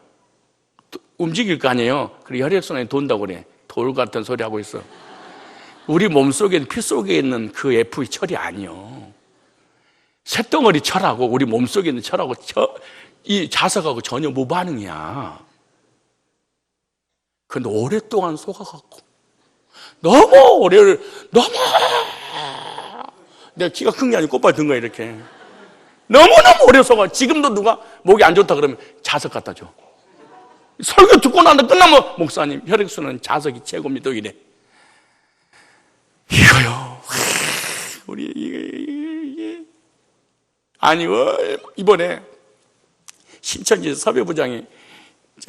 움직일 거 아니에요? 그리고 혈액순환이 돈다고 그래. 돌 같은 소리 하고 있어. 우리 몸 속에, 피 속에 있는 그 F 철이 아니요. 쇳덩어리 철하고 우리 몸 속에 있는 철하고 이 자석하고 전혀 무반응이야. 그런데 오랫동안 속아갖고 너무 내가 키가 큰 게 아니고 꽃발 든 거야 이렇게. 너무너무 오래 속아. 지금도 누가 목이 안 좋다 그러면 자석 갖다 줘. 설교 듣고 나서 끝나면 목사님 혈액순환 자석이 최고입니다 이래. 이거요. 우리 이게 아니 이번에 신천지 섭외부장이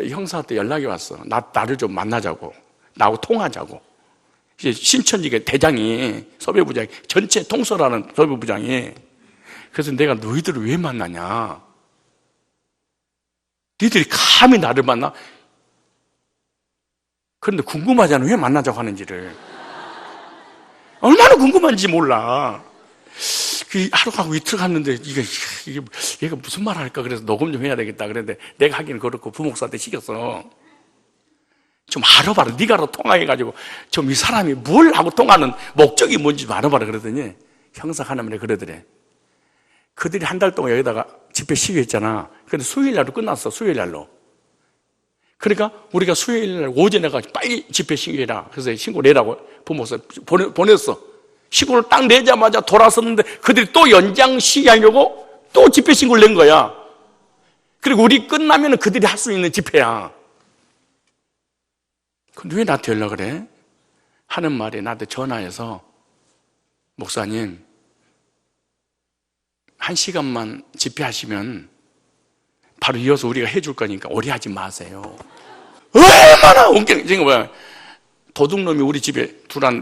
형사한테 연락이 왔어. 나를 좀 만나자고, 나하고 통하자고. 이제 신천지가 대장이 섭외부장이 전체 통솔하는 섭외부장이. 그래서 내가 너희들을 왜 만나냐? 너희들이 감히 나를 만나? 그런데 궁금하잖아. 왜 만나자고 하는지를. 얼마나 궁금한지 몰라. 하루 가고 이틀 갔는데 얘가 무슨 말 할까 그래서 녹음 좀 해야 되겠다 그랬는데 내가 하기는 그렇고 부목사한테 시켰어. 좀 알아봐라. 네가 알아 통화해가지고 좀 이 사람이 뭘 하고 통하는 목적이 뭔지 좀 알아봐라 그러더니 형사 하나만에 그러더래. 그들이 한 달 동안 여기다가 집회 시위했잖아. 근데 수요일날로 끝났어. 수요일날로. 그러니까 우리가 수요일날 오전에 가서 빨리 집회 시위해라. 그래서 신고 내라고 부목사 보냈어. 신고를 딱 내자마자 돌아섰는데 그들이 또 연장 시위하려고 또 집회 신고를 낸 거야. 그리고 우리 끝나면 그들이 할 수 있는 집회야. 근데 왜 나한테 연락을 해? 하는 말이 나한테 전화해서 목사님 1시간만 집회하시면 바로 이어서 우리가 해줄 거니까 오래 하지 마세요. 얼마나 웃기는 지금 뭐야? 도둑놈이 우리 집에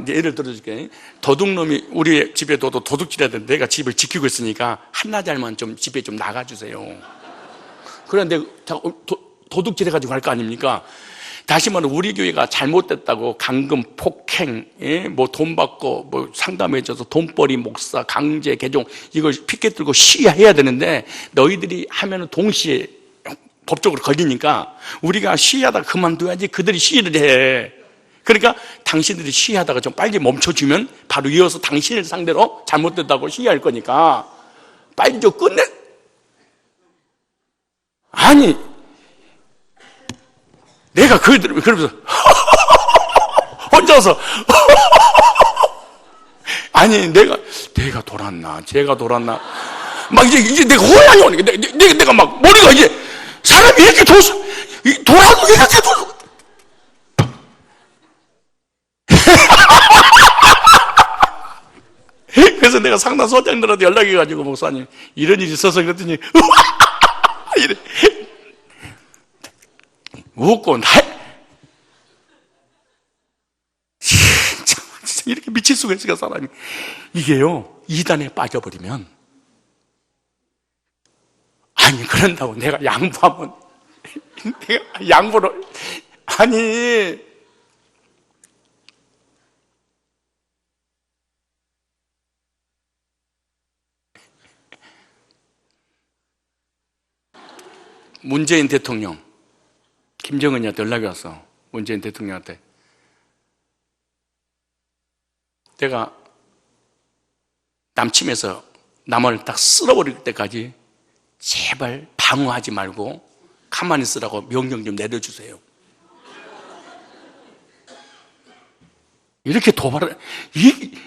예를 들어줄게. 도둑놈이 우리 집에 도둑질해야 되는데 내가 집을 지키고 있으니까 한나절만 좀 집에 좀 나가주세요. 그런데 도둑질해가지고 갈 거 아닙니까? 다시 말해 우리 교회가 잘못됐다고 강금, 폭행, 뭐 돈 받고 뭐 상담해줘서 돈벌이 목사, 강제 개종 이걸 피켓 들고 시위해야 되는데 너희들이 하면은 동시에 법적으로 걸리니까 우리가 시위하다가 그만둬야지 그들이 시위를 해. 그러니까 당신들이 시위하다가 좀 빨리 멈춰주면 바로 이어서 당신을 상대로 잘못됐다고 시위할 거니까 빨리 좀 끝내. 아니 내가 그걸 들으면 그러면서 혼자서 아니 내가 돌았나 제가 돌았나 막 이제 내가 혼란이 오는 게 내가 막 머리가 이제 사람이 이렇게 돌아도 이렇게 돌고 그래서 내가 상담소장들한테 연락해가지고 목사님 이런 일이 있어서 그랬더니 이래 웃고 진짜 이렇게 미칠 수가 있을까 사람이. 이게요 이단에 빠져버리면 아니 그런다고 내가 양보하면 내가 양보를 아니 문재인 대통령 김정은이한테 연락이 왔어. 문재인 대통령한테 내가 남침해서 남을 딱 쓸어버릴 때까지 제발 방어하지 말고 가만히 있으라고 명령 좀 내려주세요. 이렇게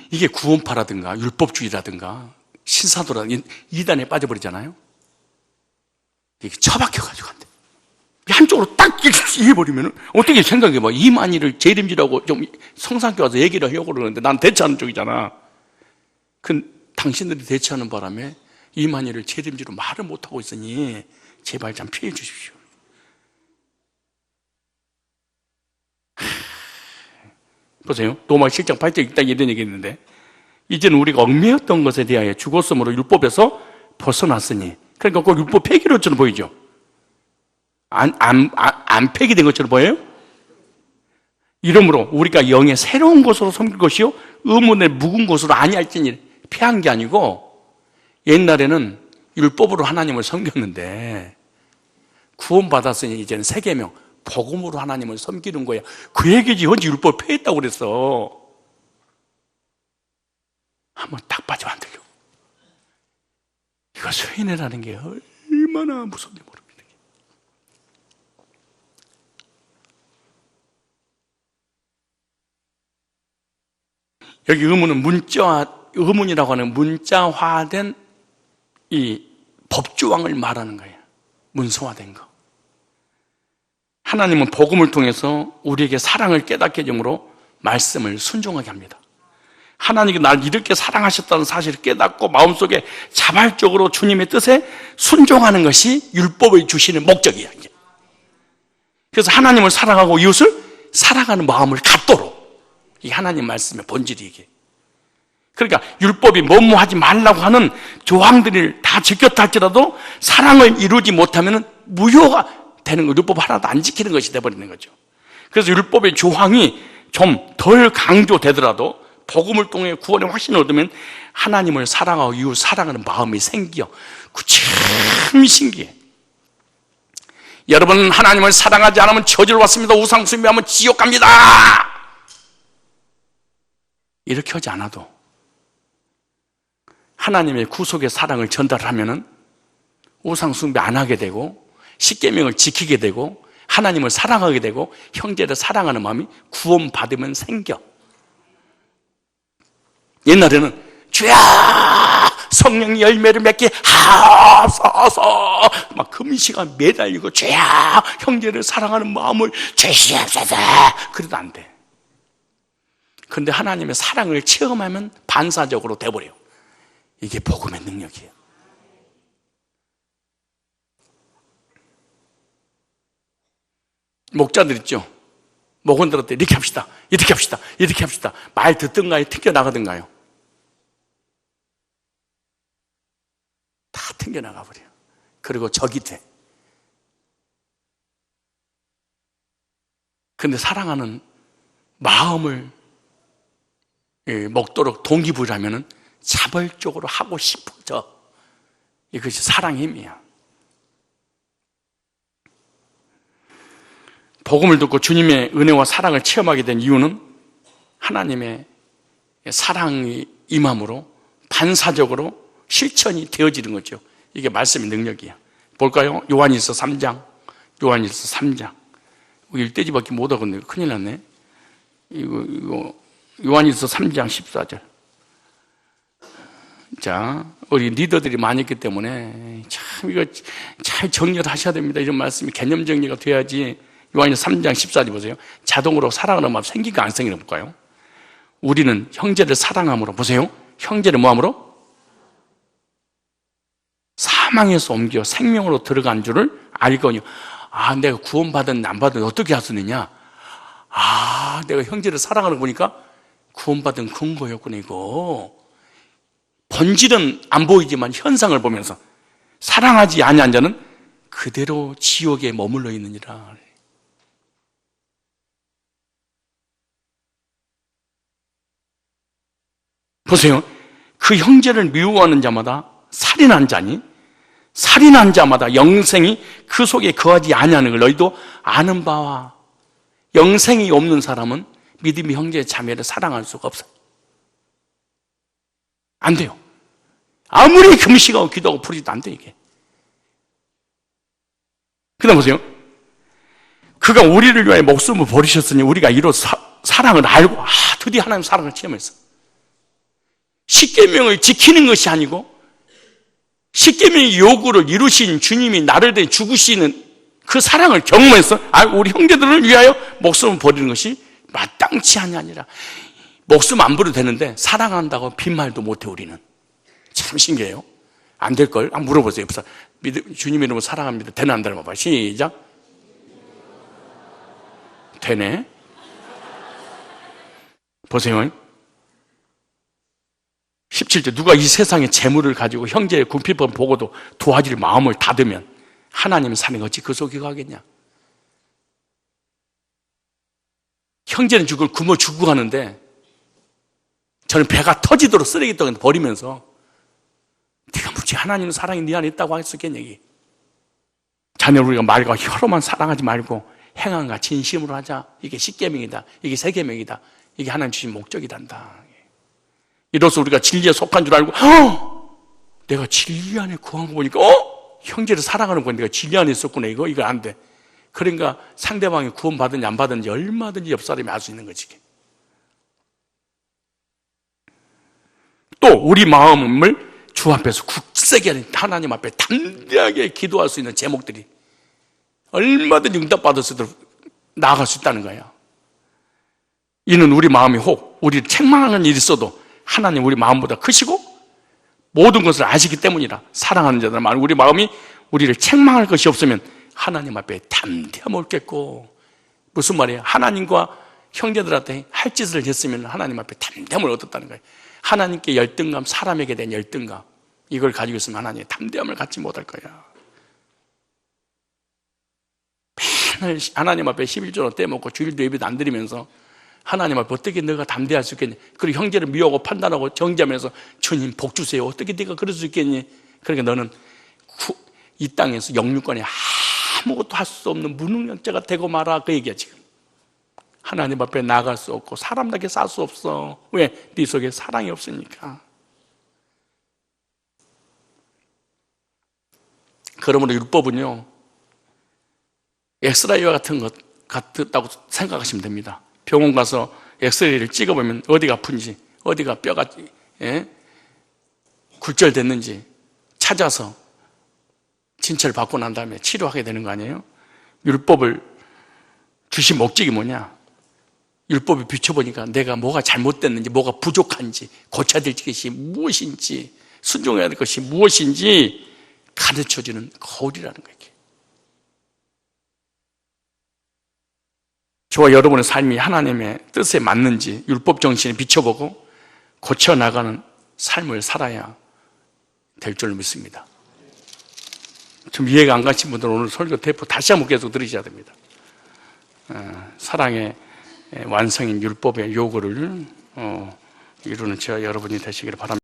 이게 구원파라든가 율법주의라든가 신사도라든가 이단에 빠져버리잖아요. 이게 처박혀가지고 안 돼. 한쪽으로 딱 이해버리면 어떻게 생각해봐. 이만희를 재림지라고 좀 성상교 와서 얘기를 하려고 그러는데 난 대처하는 쪽이잖아. 당신들이 대처하는 바람에 이만희를 재림지로 말을 못하고 있으니 제발 좀 피해 주십시오. 보세요. 로마 7장 8절 딱 이런 얘기 했는데 이제는 우리가 얽매였던 것에 대하여 죽었으므로 율법에서 벗어났으니 그러니까 그 율법 폐기로처럼 보이죠. 안 폐기된 것처럼 보여요? 이러므로 우리가 영의 새로운 것으로 섬길 것이요 의문의 묵은 것으로 아니할지니 피한 게 아니고 옛날에는 율법으로 하나님을 섬겼는데 구원받았으니 이제는 새 계명 복음으로 하나님을 섬기는 거야. 그 얘기지 언제 율법 폐했다고 그랬어. 한번 딱 빠지면 안 돼요. 이거 쇠뇌라는 게 얼마나 무서운지 모릅니다. 여기 의문은 의문이라고 하는 문자화된 이 법조항을 말하는 거예요. 문서화된 거. 하나님은 복음을 통해서 우리에게 사랑을 깨닫게 해줌으로 말씀을 순종하게 합니다. 하나님이 날 이렇게 사랑하셨다는 사실을 깨닫고 마음속에 자발적으로 주님의 뜻에 순종하는 것이 율법을 주시는 목적이야. 그래서 하나님을 사랑하고 이웃을 사랑하는 마음을 갖도록 이 하나님 말씀의 본질이 이게. 그러니까 율법이 뭐뭐 하지 말라고 하는 조항들을 다 지켰다 할지라도 사랑을 이루지 못하면 무효가 되는 거, 율법 하나도 안 지키는 것이 돼버리는 거죠. 그래서 율법의 조항이 좀 덜 강조되더라도 복음을 통해 구원의 확신을 얻으면 하나님을 사랑하고 이웃 사랑하는 마음이 생겨. 그 참 신기해. 여러분 하나님을 사랑하지 않으면 저주를 받습니다. 우상 숭배하면 지옥 갑니다. 이렇게 하지 않아도 하나님의 구속의 사랑을 전달하면은 우상 숭배 안 하게 되고 십계명을 지키게 되고 하나님을 사랑하게 되고 형제를 사랑하는 마음이 구원받으면 생겨. 옛날에는 주야 성령 열매를 맺게 하소서 막 금시간 매달리고 주야 형제를 사랑하는 마음을 주시옵소서 그래도 안 돼. 그런데 하나님의 사랑을 체험하면 반사적으로 돼버려요. 이게 복음의 능력이에요. 목자들 있죠. 목원들한테 이렇게 합시다. 이렇게 합시다. 이렇게 합시다. 말 듣든가요? 튕겨나가든가요? 다 튕겨나가버려요. 그리고 적이 돼. 근데 사랑하는 마음을 먹도록 동기부여하면 자발적으로 하고 싶어져. 이것이 사랑의 힘이야. 복음을 듣고 주님의 은혜와 사랑을 체험하게 된 이유는 하나님의 사랑이 임함으로 반사적으로 실천이 되어지는 거죠. 이게 말씀의 능력이야. 볼까요? 요한일서 3장. 요한일서 3장. 1대지밖에 못 하겠네. 큰일 났네. 이거 요한일서 3장 14절. 자, 우리 리더들이 많이 있기 때문에 참 이거 잘 정리를 하셔야 됩니다. 이런 말씀이 개념 정리가 돼야지. 요한일서 3장 14절 보세요. 자동으로 사랑하는 마음 생기가 안 생기는 볼까요? 우리는 형제를 사랑함으로, 보세요. 형제를 뭐함으로? 사망에서 옮겨 생명으로 들어간 줄을 알거니와. 아, 내가 구원받은 안 받은 어떻게 하셨느냐? 아, 내가 형제를 사랑하는 거 보니까 구원받은 근거였구나. 이거 본질은 안 보이지만 현상을 보면서 사랑하지 아니한 자는 그대로 지옥에 머물러 있느니라. 보세요. 그 형제를 미워하는 자마다 살인한 자니 살인한 자마다 영생이 그 속에 거하지 아니하는 걸 너희도 아는 바와. 영생이 없는 사람은 믿음의 형제의 자매를 사랑할 수가 없어요. 안 돼요. 아무리 금식하고 기도하고 부르지도 안 돼, 이게. 그 다음 보세요. 그가 우리를 위하여 목숨을 버리셨으니 우리가 이로 사랑을 알고, 드디어 하나님 사랑을 체험했어. 십계명을 지키는 것이 아니고 십계명의 요구를 이루신 주님이 나를 대해 죽으시는 그 사랑을 경험해서 우리 형제들을 위하여 목숨을 버리는 것이 마땅치 아니하니라. 목숨 안 버려도 되는데 사랑한다고 빈말도 못해. 우리는 참 신기해요. 안 될걸? 한번 물어보세요. 주님 이름으로 사랑합니다. 되나 안 되나 봐봐. 시작. 되네. 보세요. 17절. 누가 이 세상의 재물을 가지고 형제의 궁핍을 보고도 도와줄 마음을 닫으면 하나님은 사는 어찌 그 속에 가겠냐? 형제는 죽을 굶어 죽고 가는데 저는 배가 터지도록 쓰레기통에 버리면서 네가 무지 하나님의 사랑이 네 안에 있다고 했었겠냐. 자네 우리가 말과 혀로만 사랑하지 말고 행함과 진심으로 하자. 이게 십계명이다. 이게 세계명이다. 이게 하나님 주신 목적이란다. 이로써 우리가 진리에 속한 줄 알고 내가 진리 안에 거한 거 보니까 형제를 사랑하는 거 내가 진리 안에 있었구나. 이거 안 돼. 그러니까 상대방이 구원받은지 안 받은지 얼마든지 옆 사람이 알 수 있는 거지. 또 우리 마음을 주 앞에서 굳세게 하는 하나님 앞에 담대하게 기도할 수 있는 제목들이 얼마든지 응답받을 수 있도록 나아갈 수 있다는 거예요. 이는 우리 마음이 혹 우리를 책망하는 일이 있어도 하나님 우리 마음보다 크시고 모든 것을 아시기 때문이라. 사랑하는 자들 말 우리 마음이 우리를 책망할 것이 없으면 하나님 앞에 담대함 얻겠고. 무슨 말이에요? 하나님과 형제들한테 할 짓을 했으면 하나님 앞에 담대함을 얻었다는 거예요. 하나님께 열등감, 사람에게 대한 열등감, 이걸 가지고 있으면 하나님의 담대함을 갖지 못할 거야. 맨날 하나님 앞에 11조로 떼먹고 주일도 예배도 안 드리면서 하나님 앞에 어떻게 너가 담대할 수 있겠니? 그리고 형제를 미워하고 판단하고 정죄하면서 주님 복 주세요. 어떻게 네가 그럴 수 있겠니? 그러니까 너는 이 땅에서 영육간에 아무것도 할 수 없는 무능력자가 되고 마라. 그 얘기야 지금. 하나님 앞에 나갈 수 없고 사람답게 살 수 없어. 왜? 네 속에 사랑이 없으니까. 그러므로 율법은요 엑스라이와 같은 것 같다고 생각하시면 됩니다. 병원 가서 엑스레이를 찍어보면 어디가 아픈지, 어디가 뼈가 굴절됐는지 찾아서 진찰을 받고 난 다음에 치료하게 되는 거 아니에요? 율법을 주신 목적이 뭐냐? 율법을 비춰보니까 내가 뭐가 잘못됐는지, 뭐가 부족한지, 고쳐야 될 것이 무엇인지, 순종해야 될 것이 무엇인지 가르쳐주는 거울이라는 거예요. 저와 여러분의 삶이 하나님의 뜻에 맞는지 율법 정신에 비춰보고 고쳐나가는 삶을 살아야 될 줄로 믿습니다. 좀 이해가 안 가신 분들은 오늘 설교 테이프 다시 한번 계속 들으셔야 됩니다. 사랑의 완성인 율법의 요구를 이루는 저와 여러분이 되시기를 바랍니다.